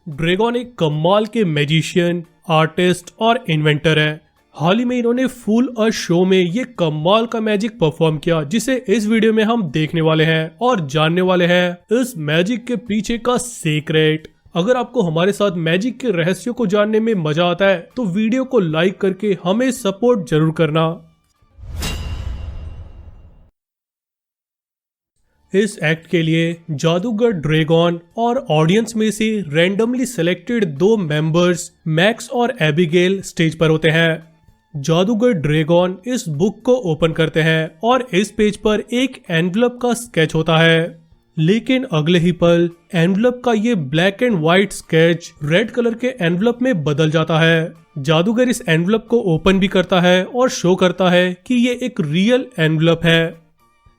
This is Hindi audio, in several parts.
ड्रैगन एक कमाल के मैजिशियन, आर्टिस्ट और इन्वेंटर है। हाल ही में इन्होंने फुल अ शो में ये कमाल का मैजिक परफॉर्म किया, जिसे इस वीडियो में हम देखने वाले हैं और जानने वाले हैं इस मैजिक के पीछे का सीक्रेट। अगर आपको हमारे साथ मैजिक के रहस्यों को जानने में मजा आता है तो वीडियो को लाइक करके हमें सपोर्ट जरूर करना। इस एक्ट के लिए जादूगर ड्रैगन और ऑडियंस में से रैंडमली सिलेक्टेड दो मेंबर्स मैक्स और एबिगेल स्टेज पर होते हैं। जादूगर ड्रैगन इस बुक को ओपन करते हैं और इस पेज पर एक एनवलप का स्केच होता है, लेकिन अगले ही पल एनवलप का ये black and white sketch red colour के एनवलप में बदल जाता है। जादूगर इस एनवलप को ओपन भी करता है और शो करता है कि ये एक रियल एनवलप है।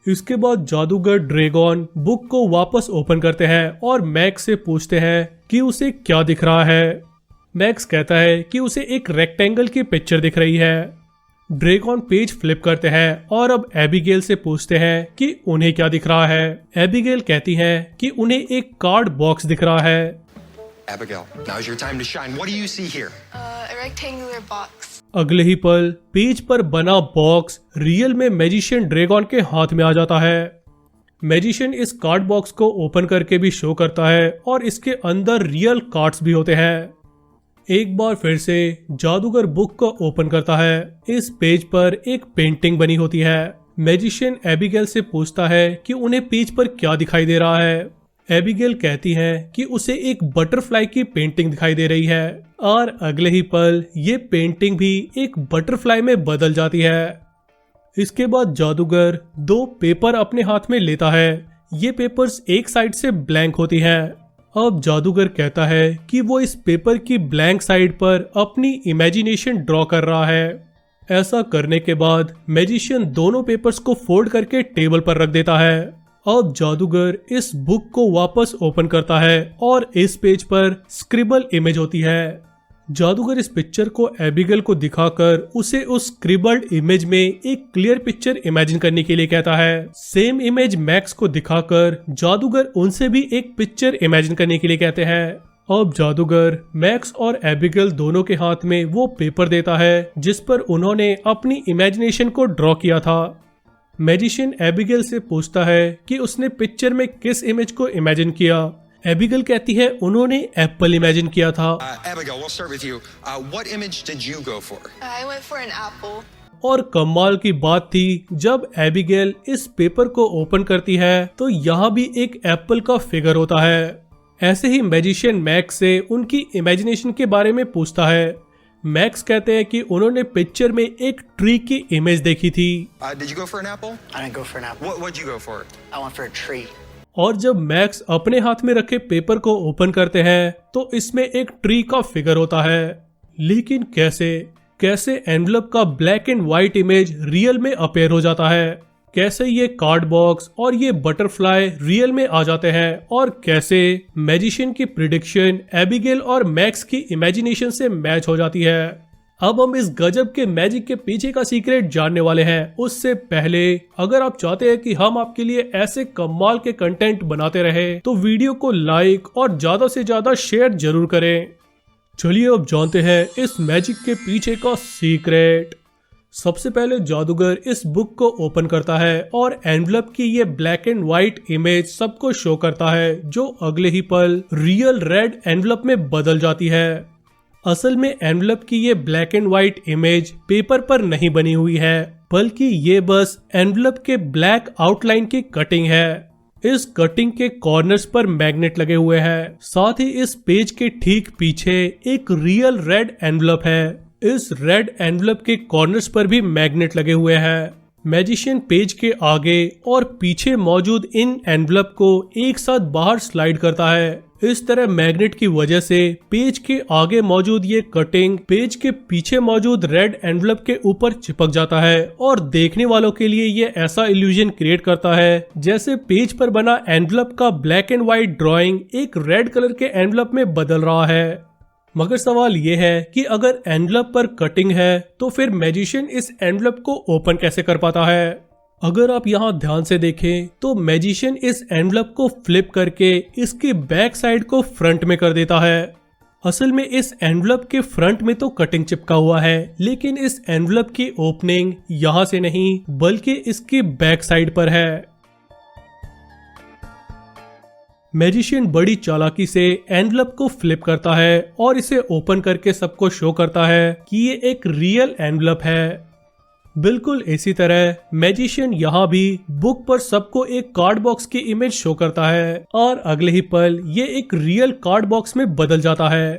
इसके बाद जादूगर ड्रैगन बुक को वापस ओपन करते हैं और मैक्स से पूछते हैं कि उसे क्या दिख रहा है। मैक्स कहता है कि उसे एक रेक्टेंगल की पिक्चर दिख रही है। ड्रैगन पेज फ्लिप करते हैं और अब एबिगेल से पूछते हैं कि उन्हें क्या दिख रहा है। एबिगेल कहती है कि उन्हें एक कार्ड बॉक्स दिख रहा है। Abigail, now's your time to shine. What do you see here? A rectangular box. अगले ही पल पेज पर बना बॉक्स रियल में मैजिशियन ड्रैगन के हाथ में आ जाता है। मैजिशियन इस कार्ड बॉक्स को ओपन करके भी शो करता है और इसके अंदर रियल कार्ड्स भी होते हैं। एक बार फिर से जादूगर बुक को ओपन करता है। इस पेज पर एक पेंटिंग बनी होती है। मैजिशियन एबिगेल से पूछता है कि उन्हें पेज पर क्या दिखाई दे रहा है। एबिगेल कहती है कि उसे एक बटरफ्लाई की पेंटिंग दिखाई दे रही है और अगले ही पल ये पेंटिंग भी एक बटरफ्लाई में बदल जाती है। इसके बाद जादूगर दो पेपर अपने हाथ में लेता है। ये पेपर्स एक साइड से ब्लैंक होती हैं। अब जादूगर कहता है कि वो इस पेपर की ब्लैंक साइड पर अपनी इमेजिनेशन ड्रॉ कर रहा है। ऐसा करने के बाद मैजिशियन दोनों पेपर्स को फोल्ड करके टेबल पर रख देता है। अब जादूगर इस बुक को वापस ओपन करता है और इस पेज पर स्क्रिबल इमेज होती है। जादूगर इस पिक्चर को एबिगेल को दिखाकर उसे उस स्क्रिबल्ड इमेज में एक क्लियर पिक्चर इमेजिन करने के लिए कहता है। सेम इमेज मैक्स को दिखाकर जादूगर उनसे भी एक पिक्चर इमेजिन करने के लिए कहते हैं। अब जादूगर मैक्स और एबिगेल दोनों के हाथ में वो पेपर देता है जिस पर उन्होंने अपनी इमेजिनेशन को ड्रॉ किया था। मैजिशियन एबिगेल से पूछता है कि उसने पिक्चर में किस इमेज को इमेजिन किया। एबिगेल कहती है उन्होंने एप्पल इमेजिन किया था। Abigail, we'll start with you. What image did you go for? I went for an apple. और कमाल की बात थी, जब एबिगेल इस पेपर को ओपन करती है तो यहाँ भी एक एप्पल का फिगर होता है। ऐसे ही मैजिशियन मैक्स से उनकी इमेजिनेशन के बारे में पूछता है। मैक्स कहते हैं कि उन्होंने पिक्चर में एक ट्री की इमेज देखी थी। Did you go for an apple? I didn't go for an apple. What'd you go for? I went for a tree. और जब मैक्स अपने हाथ में रखे पेपर को ओपन करते हैं तो इसमें एक ट्री का फिगर होता है। लेकिन कैसे एनवलप का black and white image real में अपीयर हो जाता है? कैसे ये कार्ड बॉक्स और ये बटरफ्लाई रियल में आ जाते हैं? और कैसे मैजिशियन की प्रिडिक्शन एबिगेल और मैक्स की इमेजिनेशन से मैच हो जाती है? अब हम इस गजब के मैजिक के पीछे का सीक्रेट जानने वाले हैं। उससे पहले अगर आप चाहते हैं कि हम आपके लिए ऐसे कमाल के कंटेंट बनाते रहे तो वीडियो को लाइक और ज्यादा से ज्यादा शेयर जरूर करें। चलिए अब जानते हैं इस मैजिक के पीछे का सीक्रेट। सबसे पहले जादूगर इस बुक को ओपन करता है और एनवलप की ये ब्लैक एंड व्हाइट इमेज सबको शो करता है, जो अगले ही पल रियल रेड एनवलप में बदल जाती है। असल में एनवलप की ये black and white image paper पर नहीं बनी हुई है, बल्कि ये बस एनवलप के ब्लैक आउटलाइन की कटिंग है। इस कटिंग के कॉर्नर्स पर मैग्नेट लगे हुए हैं। साथ ही इस पेज के ठीक पीछे एक रियल रेड एनवलप है। इस रेड एनवलप के कॉर्नर्स पर भी मैग्नेट लगे हुए हैं। मैजिशियन पेज के आगे और पीछे मौजूद इन एनवलप को एक साथ बाहर स्लाइड करता है। इस तरह मैग्नेट की वजह से पेज के आगे मौजूद ये कटिंग पेज के पीछे मौजूद रेड एनवलप के ऊपर चिपक जाता है और देखने वालों के लिए ये ऐसा इल्यूजन क्रिएट करता है जैसे पेज पर बना एनवलप का ब्लैक एंड व्हाइट ड्राइंग एक रेड कलर के एनवलप में बदल रहा है। मगर सवाल ये है कि अगर एनवलप पर कटिंग है तो फिर मैजिशियन इस एनवलप को ओपन कैसे कर पाता है? अगर आप यहाँ ध्यान से देखें तो मैजिशियन इस एनवलप को फ्लिप करके इसकी बैक साइड को फ्रंट में कर देता है। असल में इस एनवलप के फ्रंट में तो कटिंग चिपका हुआ है, लेकिन इस एनवलप की ओपनिंग यहाँ से नहीं बल्कि इसकी बैक साइड पर है। मैजिशियन बड़ी चालाकी से एनवलप को फ्लिप करता है और इसे ओपन करके सबको शो करता है कि ये एक रियल एनवलप है। बिल्कुल इसी तरह मैजिशियन यहाँ भी बुक पर सबको एक कार्ड बॉक्स की इमेज शो करता है और अगले ही पल ये एक रियल कार्ड बॉक्स में बदल जाता है।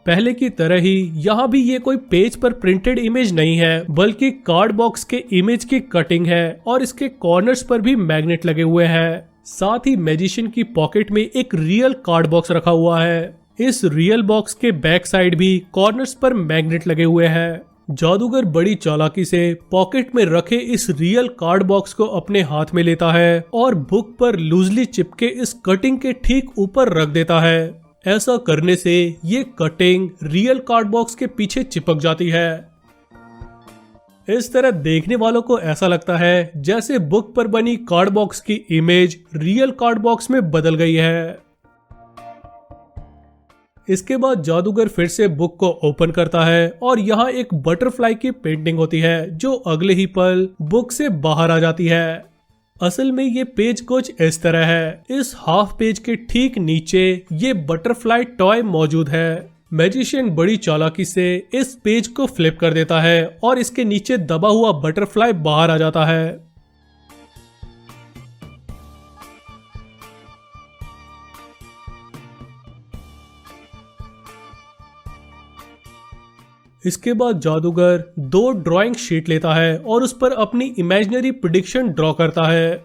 पहले की तरह ही यहाँ भी ये कोई पेज पर प्रिंटेड इमेज नहीं है बल्कि कार्ड बॉक्स के इमेज की कटिंग है और इसके कॉर्नर्स पर भी मैग्नेट लगे हुए हैं। साथ ही मैजिशियन की पॉकेट में एक रियल कार्ड बॉक्स रखा हुआ है। इस रियल बॉक्स के बैक साइड भी कॉर्नर्स पर मैग्नेट लगे हुए हैं। जादूगर बड़ी चालाकी से पॉकेट में रखे इस रियल कार्ड बॉक्स को अपने हाथ में लेता है और बुक पर लूजली चिपके इस कटिंग के ठीक ऊपर रख देता है। ऐसा करने से ये कटिंग रियल कार्ड बॉक्स के पीछे चिपक जाती है। इस तरह देखने वालों को ऐसा लगता है जैसे बुक पर बनी कार्ड बॉक्स की इमेज रियल कार्ड बॉक्स में बदल गई है। इसके बाद जादूगर फिर से बुक को ओपन करता है और यहाँ एक बटरफ्लाई की पेंटिंग होती है जो अगले ही पल बुक से बाहर आ जाती है। असल में ये पेज कुछ इस तरह है। इस हाफ पेज के ठीक नीचे ये बटरफ्लाई टॉय मौजूद है। मैजिशियन बड़ी चालाकी से इस पेज को फ्लिप कर देता है और इसके नीचे दबा हुआ बटरफ्लाई बाहर आ जाता है। इसके बाद जादूगर 2 ड्राइंग शीट लेता है और उस पर अपनी इमेजिनरी प्रेडिक्शन ड्रॉ करता है।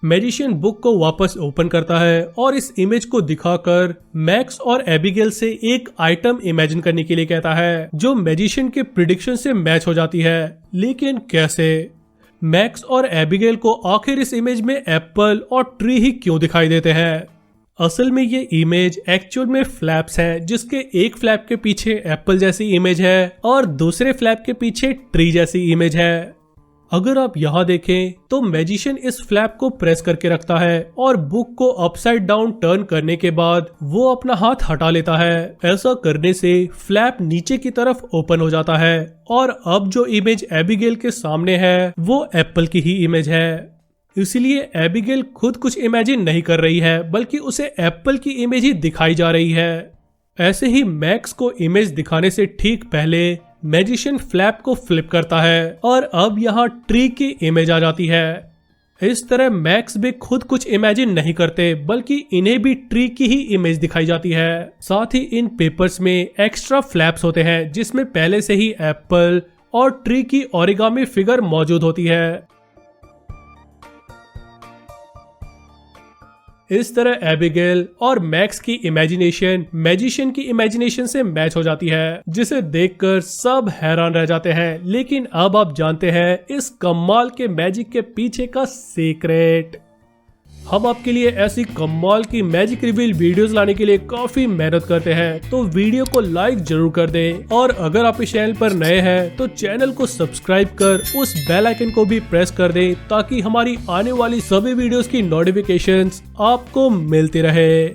मैजिशियन बुक को वापस ओपन करता है और इस इमेज को दिखाकर मैक्स और एबिगेल से एक आइटम इमेजिन करने के लिए कहता है जो मैजिशियन के प्रेडिक्शन से मैच हो जाती है। लेकिन कैसे? मैक्स और एबिगेल को आखिर इस इमेज में एप्पल और ट्री ही क्यों दिखाई देते हैं? असल में ये इमेज एक्चुअल में फ्लैप्स हैं, जिसके एक फ्लैप के पीछे एप्पल जैसी इमेज है और दूसरे फ्लैप के पीछे ट्री जैसी इमेज है। अगर आप यहाँ देखें तो मैजिशियन इस फ्लैप को प्रेस करके रखता है और बुक को अपसाइड डाउन टर्न करने के बाद वो अपना हाथ हटा लेता है। ऐसा करने से फ्लैप नीचे की तरफ ओपन हो जाता है और अब जो इमेज एबिगेल के सामने है वो एप्पल की ही इमेज है। इसलिए एबिगेल खुद कुछ इमेजिन नहीं कर रही है बल्कि उसे एप्पल की इमेज ही दिखाई जा रही है। ऐसे ही मैक्स को इमेज दिखाने से ठीक पहले मैजिशियन फ्लैप को फ्लिप करता है और अब यहाँ ट्री की इमेज आ जाती है। इस तरह मैक्स भी खुद कुछ इमेजिन नहीं करते बल्कि इन्हें भी ट्री की ही इमेज दिखाई जाती है। साथ ही इन पेपर्स में एक्स्ट्रा फ्लैप्स होते हैं जिसमें पहले से ही एप्पल और ट्री की ओरिगामी फिगर मौजूद होती है। इस तरह एबिगेल और मैक्स की इमेजिनेशन मैजिशियन की इमेजिनेशन से मैच हो जाती है, जिसे देखकर सब हैरान रह जाते हैं। लेकिन अब आप जानते हैं इस कमाल के मैजिक के पीछे का सीक्रेट। हम आपके लिए ऐसी कमाल की मैजिक रिवील वीडियोस लाने के लिए काफी मेहनत करते हैं, तो वीडियो को लाइक जरूर कर दें और अगर आप इस चैनल पर नए हैं तो चैनल को सब्सक्राइब कर उस बेल आइकन को भी प्रेस कर दें ताकि हमारी आने वाली सभी वीडियोस की नोटिफिकेशंस आपको मिलती रहे।